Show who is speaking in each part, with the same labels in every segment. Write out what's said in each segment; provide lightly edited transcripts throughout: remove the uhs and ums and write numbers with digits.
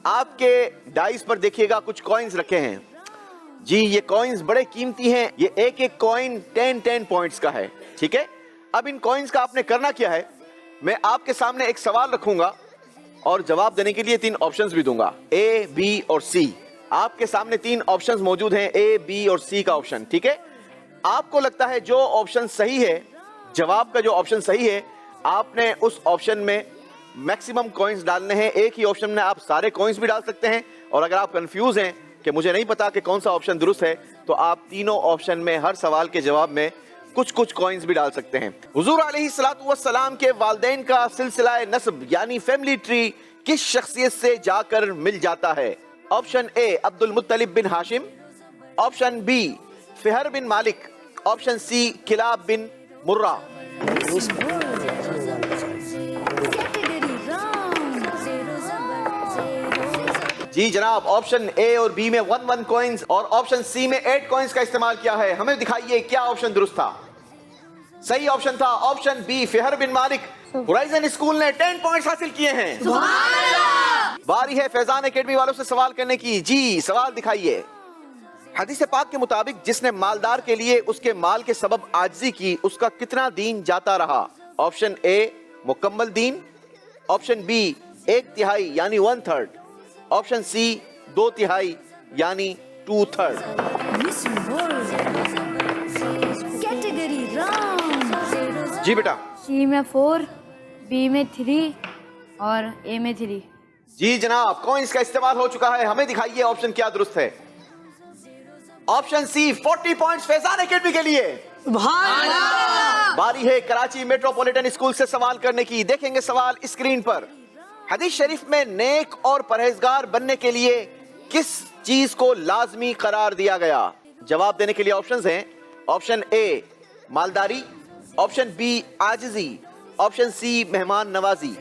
Speaker 1: आपके डाइस पर देखिएगा कुछ कॉइन्स रखे हैं जी। ये कॉइन्स बड़े कीमती हैं। ये एक एक कॉइन 10 पॉइंट्स का है, ठीक है। अब इन कॉइन्स का आपने करना क्या है, मैं आपके सामने एक सवाल रखूंगा और जवाब देने के लिए 3 ऑप्शंस भी दूंगा, ए, बी और सी। आपके सामने 3 ऑप्शंस मौजूद हैं, ए, बी और सी का ऑप्शन, ठीक है। आपको लगता है जो ऑप्शन सही है, जवाब का जो ऑप्शन सही है, आपने उस ऑप्शन में मैक्सिमम कॉइन्स डालने हैं। एक ही ऑप्शन में आप सारे कॉइन्स भी डाल सकते हैं, और अगर आप कंफ्यूज हैं कि मुझे नहीं पता कि कौन सा ऑप्शन दुरुस्त है, तो आप तीनों ऑप्शन में हर सवाल के जवाब में कुछ कुछ कॉइन्स भी डाल सकते हैं। हुजूर अलैहिस्सलातु वस्सलाम के वालिदैन का सिलसिला नस्ब यानी फैमिली ट्री किस शख्सियत से जाकर मिल जाता है? Option A Abdul Muttalib bin Hashim, option B Fihr bin Malik, option सी किलाब बिन मुर्रा। जी जनाब, ऑप्शन ए और बी में 1 कॉइन्स और ऑप्शन सी में 8 कॉइन्स का इस्तेमाल किया है। हमें दिखाइए क्या ऑप्शन दुरुस्त था। सही ऑप्शन था ऑप्शन बी फिहर बिन मालिक। होराइजन स्कूल ने 10 पॉइंट्स हासिल किए हैं। बारी है फैजान एकेडमी वालों से सवाल करने की। जी सवाल दिखाइए। हदीस पाक के मुताबिक जिसने मालदार के लिए उसके माल के सबब आजिज़ी की, उसका कितना दीन जाता रहा? ऑप्शन ए मुकम्मल दीन, ऑप्शन बी 1/3 यानी 1/3, ऑप्शन सी 2/3 यानी 2/3। जी बेटा।
Speaker 2: सी में 4, बी में 3 और ए में 3।
Speaker 1: जी जनाब, कॉइन्स का इस्तेमाल हो चुका है। हमें दिखाइए ऑप्शन क्या दुरुस्त है। Option C 40 points Faizan academy के लिए। बारी है कराची मेट्रोपॉलिटन स्कूल से सवाल करने की। देखेंगे सवाल स्क्रीन पर। हदीस शरीफ में नेक और परहेजगार बनने के लिए किस चीज को लाजमी करार दिया गया? जवाब देने के लिए ऑप्शंस हैं। ऑप्शन ए मालदारी, ऑप्शन बी आजिजी, ऑप्शन सी मेहमान नवाजी।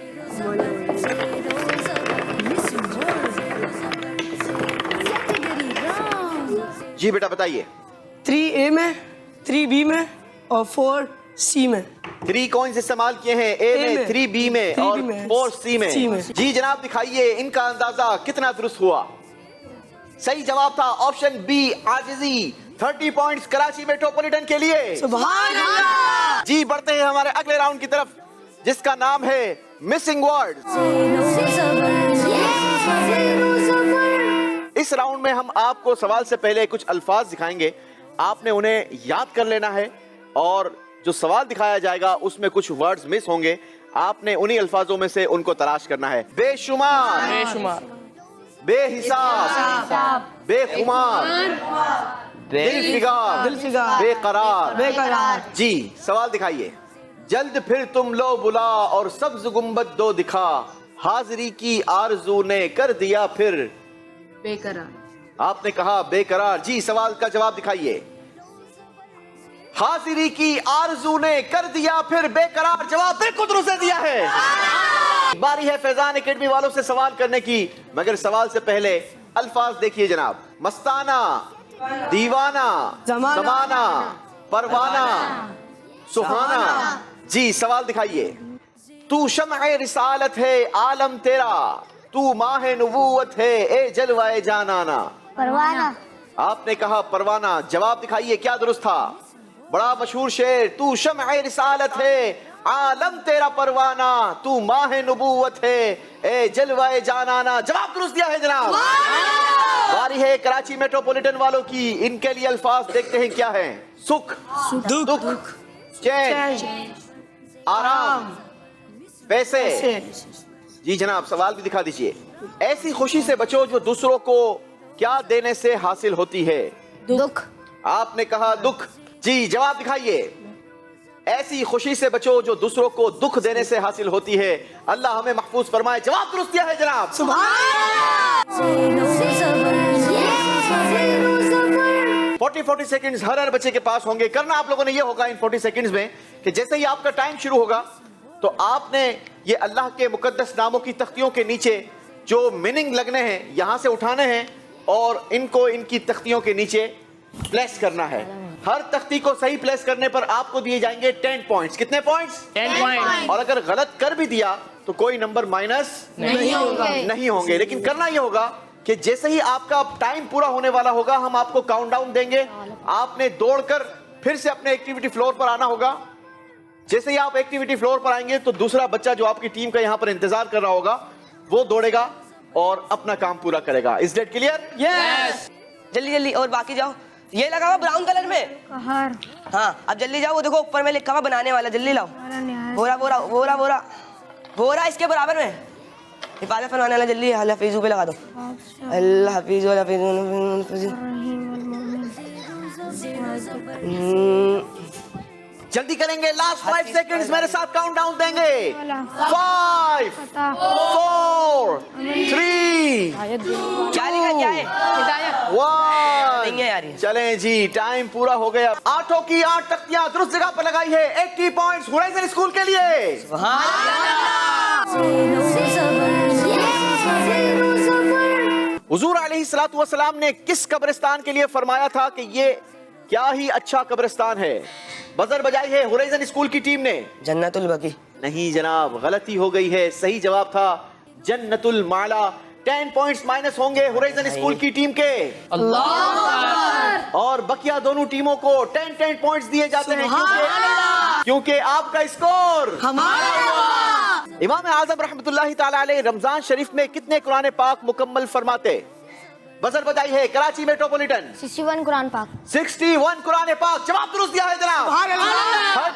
Speaker 1: जी बेटा बताइए।
Speaker 3: 3A में, 3B में और 4C में।
Speaker 1: 3 कॉइन्स इस्तेमाल किए हैं, ए में, 3B में और 4C में। जी जनाब दिखाइए इनका अंदाजा कितना दुरुस्त हुआ। सही जवाब था ऑप्शन बी आजिजी। 30 पॉइंट्स कराची मेट्रोपॉलिटन के लिए।
Speaker 3: सुभान अल्लाह।
Speaker 1: जी बढ़ते हैं हमारे अगले राउंड की तरफ, जिसका नाम है मिसिंग वर्ड्स। इस राउंड में हम आपको सवाल से पहले कुछ अल्फाज दिखाएंगे, आपने उन्हें याद कर लेना है, और जो सवाल दिखाया जाएगा उसमें कुछ वर्ड्स मिस होंगे, आपने उन्हीं अल्फाजों में से उनको तलाश करना है। बेशुमार, बेहिसाब, बेखुमार, दिलफिगार, बेकरार। जी सवाल दिखाइए। जल्द फिर तुम लो बुला और सब्ज गुंबद दो दिखा, हाजिरी की आरजू ने कर दिया फिर बेकरार। आपने कहा बेकरार। जी सवाल का जवाब दिखाइए। हाजिरी की आरजू ने कर दिया फिर बेकरार। जवाब बिल्कुल दुरुस्त दिया है। बारी है फैजान एकेडमी वालों से सवाल करने की, मगर सवाल से पहले अल्फाज देखिए जनाब। मस्ताना, दीवाना, जमाना, परवाना, सुहाना। जी सवाल दिखाइए। तू शम्अ रिसालत है आलम तेरा, तू माह नबूवत है ए जलवाए जानाना।
Speaker 2: परवाना।
Speaker 1: आपने कहा परवाना। जवाब दिखाइए क्या दुरुस्त था। बड़ा मशहूर शेर, तू शम्अ रिसालत है आलम तेरा परवाना, तू माह नबूवत है ए जलवाए जानाना। जवाब दुरुस्त दिया है जनाब। बारी है कराची मेट्रोपॉलिटन वालों की। इनके लिए अल्फाज देखते हैं क्या है। सुख, दुख, चैन, आराम, पैसे। जी जनाब सवाल भी दिखा दीजिए। ऐसी खुशी से बचो जो दूसरों को क्या देने से हासिल होती है?
Speaker 2: दुख।
Speaker 1: आपने कहा दुख। जी जवाब दिखाइए। ऐसी खुशी से बचो जो दूसरों को दुख देने से हासिल होती है। अल्लाह हमें महफूज फरमाए। जवाब दुरुस्त दिया है जनाब। 40 सेकंड्स हर बच्चे के पास होंगे। करना आप लोगों ने ये होगा इन 40 सेकंड्स में कि जैसे ही आपका टाइम शुरू होगा तो आपने ये अल्लाह के मुकद्दस नामों की तख्तियों के नीचे जो मीनिंग लगने हैं यहां से उठाने हैं और इनको इनकी तख्तियों के नीचे प्लेस करना है। हर तख्ती को सही प्लेस करने पर आपको दिए जाएंगे 10 पॉइंट्स। कितने पॉइंट्स? 10 पॉइंट्स। और अगर गलत कर भी दिया तो कोई नंबर माइनस नहीं होंगे। लेकिन करना ये होगा कि जैसे ही आपका टाइम पूरा होने वाला होगा, हम आपको काउंटडाउन देंगे। आपने दौड़कर फिर से अपने एक्टिविटी फ्लोर पर आना होगा। जैसे ही आप एक्टिविटी फ्लोर पर आएंगे तो दूसरा बच्चा जो आपकी टीम का यहां पर इंतजार कर रहा होगा, वो दौड़ेगा और अपना काम पूरा करेगा। Is that clear?
Speaker 4: यस। जल्दी जल्दी और बाकी जाओ। ये लगा हुआ ब्राउन कलर में।
Speaker 2: कहर।
Speaker 4: हाँ, अब जल्दी जाओ। वो देखो ऊपर में लिखा हुआ बनाने वाला, जल्दी लाओ। बोरा बोरा बोरा बोरा बोरा इसके बराबर में हिफाजत फरमाने वाला, जल्दी अल हफीजू पे लगा दो। अल्लाह हफीजू अल हफीजू।
Speaker 1: जल्दी करेंगे। लास्ट 5 सेकंड्स मेरे साथ काउंटडाउन देंगे। 5 4 3
Speaker 4: क्या लिखा क्या है?
Speaker 1: 1।
Speaker 4: नहीं है यार ये।
Speaker 1: चलें जी, टाइम पूरा हो गया। 8 की 8 तख्तियां दुरुस्त जगह पर लगाई है। 80 पॉइंट्स होराइजन स्कूल के लिए। हुजूर अलैहिस्सलातु वस्सलाम ने किस कब्रिस्तान के लिए फरमाया था कि ये क्या ही अच्छा कब्रिस्तान है? बजर बजाई है होराइजन स्कूल की टीम ने।
Speaker 4: जन्नतुल बकी।
Speaker 1: नहीं जनाब, गलती हो गई है। सही जवाब था जन्नतुल माला। 10 पॉइंट्स माइनस होंगे होराइजन स्कूल की टीम के। और बकिया दोनों टीमों को 10 पॉइंट्स दिए जाते हैं क्योंकि आपका स्कोर हमारा। इमाम आजम रहमतुल्लाहि ताला अलैह रमजान शरीफ में कितने कुरान पाक मुकम्मल फरमाते? बजर बजाई है कराची मेट्रोपॉलिटन।
Speaker 2: 61 कुरान पाक।
Speaker 1: 61 कुरान पाक। जवाब दुरुस्त दिया है जनाब।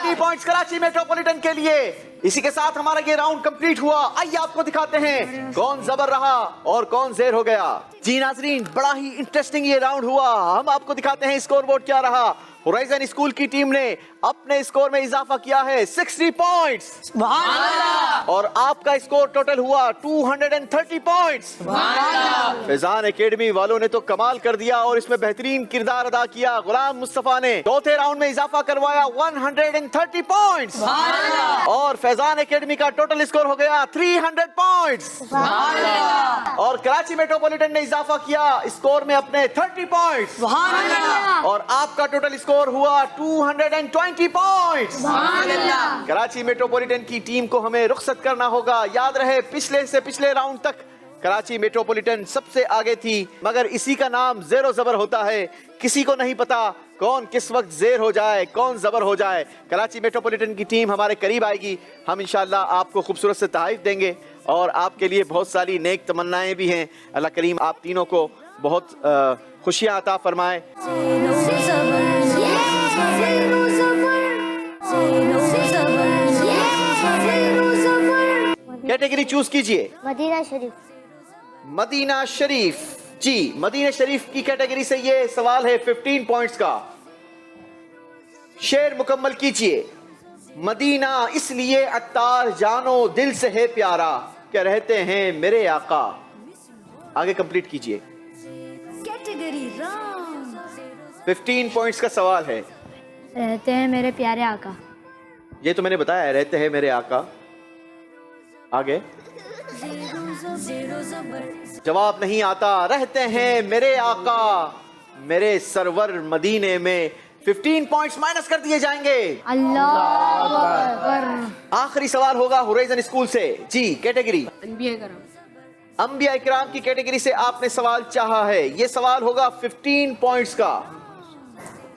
Speaker 1: 30 पॉइंट्स कराची मेट्रोपॉलिटन के लिए। इसी के साथ हमारा ये राउंड कंप्लीट हुआ। आइए आपको दिखाते हैं कौन जबर रहा और कौन जेर हो गया। जी नाजरीन, बड़ा ही इंटरेस्टिंग ये राउंड हुआ। हम आपको दिखाते हैं स्कोर बोर्ड क्या रहा। होराइजन स्कूल की टीम ने अपने स्कोर में इजाफा किया है 60 पॉइंट्स और आपका स्कोर टोटल हुआ 230 पॉइंट्स। फैजान एकेडमी वालों ने तो कमाल कर दिया और इसमें बेहतरीन किरदार अदा किया। गुलाम मुस्तफा ने चौथे राउंड में इजाफा करवाया 130 पॉइंट्स और फैजान एकेडमी का टोटल स्कोर हो गया 300 पॉइंट्स। और कराची मेट्रोपॉलिटन ने इजाफा किया स्कोर में अपने 30 पॉइंट्स और आपका टोटल स्कोर हुआ 220 पॉइंट्स। कराची मेट्रोपॉलिटन की टीम को हमें रुखसत करना होगा। याद रहे पिछले से पिछले राउंड तक कराची मेट्रोपॉलिटन सबसे आगे थी, मगर इसी का नाम ज़ेरो ज़बर होता है। किसी को नहीं पता कौन किस वक्त ज़ेर हो जाए, कौन ज़बर हो जाए। कराची मेट्रोपॉलिटन की टीम हमारे करीब आएगी। हम इंशाल्लाह आपको खूबसूरत से तहफ़ देंगे और आपके लिए बहुत सारी नेक तमन्नाएं भी हैं। अल्लाह करीम आप तीनों को बहुत खुशियां अता फरमाए। कैटेगरी चूज कीजिए।
Speaker 2: मदीना शरीफ।
Speaker 1: मदीना शरीफ जी, मदीना शरीफ की कैटेगरी से ये सवाल है 15 पॉइंट्स का। शेर मुकम्मल कीजिए। मदीना इसलिए अत्तार जानो दिल से है प्यारा, क्या रहते हैं मेरे आका। आगे कंप्लीट कीजिए।
Speaker 5: Category wrong.
Speaker 1: 15 पॉइंट्स का सवाल है।
Speaker 2: रहते हैं मेरे प्यारे आका।
Speaker 1: ये तो मैंने बताया है, रहते हैं मेरे आका। आगे जवाब नहीं आता। रहते हैं मेरे आका मेरे सरवर मदीने में। 15 पॉइंट्स माइनस कर दिए जाएंगे।
Speaker 2: अल्लाह अकबर।
Speaker 1: आखिरी सवाल होगा होराइजन स्कूल से जी। कैटेगरी अंबिया इकराम की कैटेगरी से आपने सवाल चाहा है। ये सवाल होगा 15 पॉइंट्स का,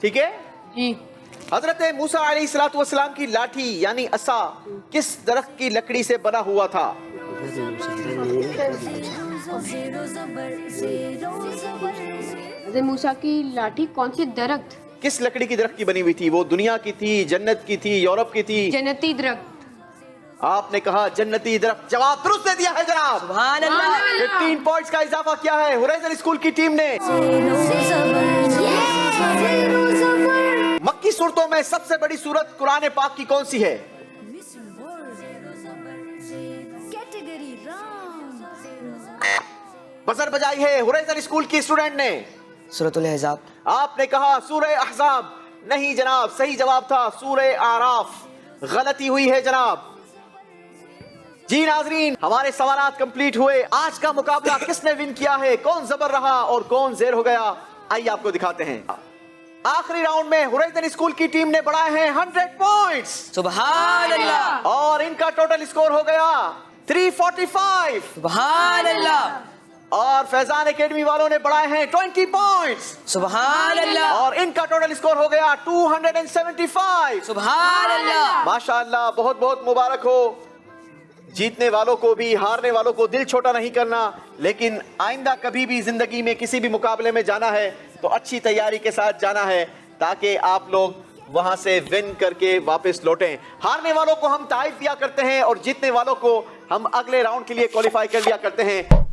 Speaker 1: ठीक है जी। हजरत मूसा अलैहिस्सलातु वस्सलाम की लाठी यानी असा किस दरख्त की लकड़ी से बना हुआ था?
Speaker 6: मूसा की लाठी कौन सी दरख्त?
Speaker 1: किस लकड़ी की दरख्त की बनी हुई थी? वो दुनिया की थी, जन्नत की थी, यूरोप की थी?
Speaker 6: जन्नती दरख्त।
Speaker 1: आपने कहा जन्नती दरख्त। जवाब दुरुस्त दे दिया है जनाब।
Speaker 4: सुभान अल्लाह।
Speaker 1: 15 पॉइंट्स का इजाफा किया है होराइजन स्कूल की टीम ने। मक्की सूरतों में सबसे बड़ी सूरत कुरान पाक की कौन सी है?
Speaker 5: Category wrong.
Speaker 1: बजर बजाई है होराइजन स्कूल की स्टूडेंट ने।
Speaker 4: सूरतुल अहज़ाब।
Speaker 1: आपने कहा सूरह अहज़ाब। नहीं जनाब, सही जवाब था सूरह आराफ। गलती हुई है जनाब। जी नाजरीन, हमारे सवालात कंप्लीट हुए। आज का मुकाबला किसने विन किया है, कौन जबर रहा और कौन जेर हो गया, आइए आपको दिखाते हैं। आखिरी राउंड में होराइजन स्कूल की टीम ने बढ़ाए हैं 100 पॉइंट्स।
Speaker 4: सुभान अल्लाह।
Speaker 1: और इनका टोटल स्कोर हो गया 345।
Speaker 4: सुभान अल्लाह,
Speaker 1: और फैजान एकेडमी वालों ने बढ़ाए हैं 20 पॉइंट्स।
Speaker 4: सुभान अल्लाह,
Speaker 1: और इनका टोटल स्कोर हो गया 275।
Speaker 4: सुभान अल्लाह।
Speaker 1: माशाअल्लाह, बहुत बहुत मुबारक हो। जीतने वालों को भी, हारने वालों को दिल छोटा नहीं करना, लेकिन आइंदा कभी भी जिंदगी में किसी भी मुकाबले में जाना है तो अच्छी तैयारी के साथ जाना है, ताकि आप लोग वहां से विन करके वापस लौटें। हारने वालों को हम तारीफ दिया करते हैं और जीतने वालों को हम अगले राउंड के लिए क्वालिफाई कर लिया करते हैं।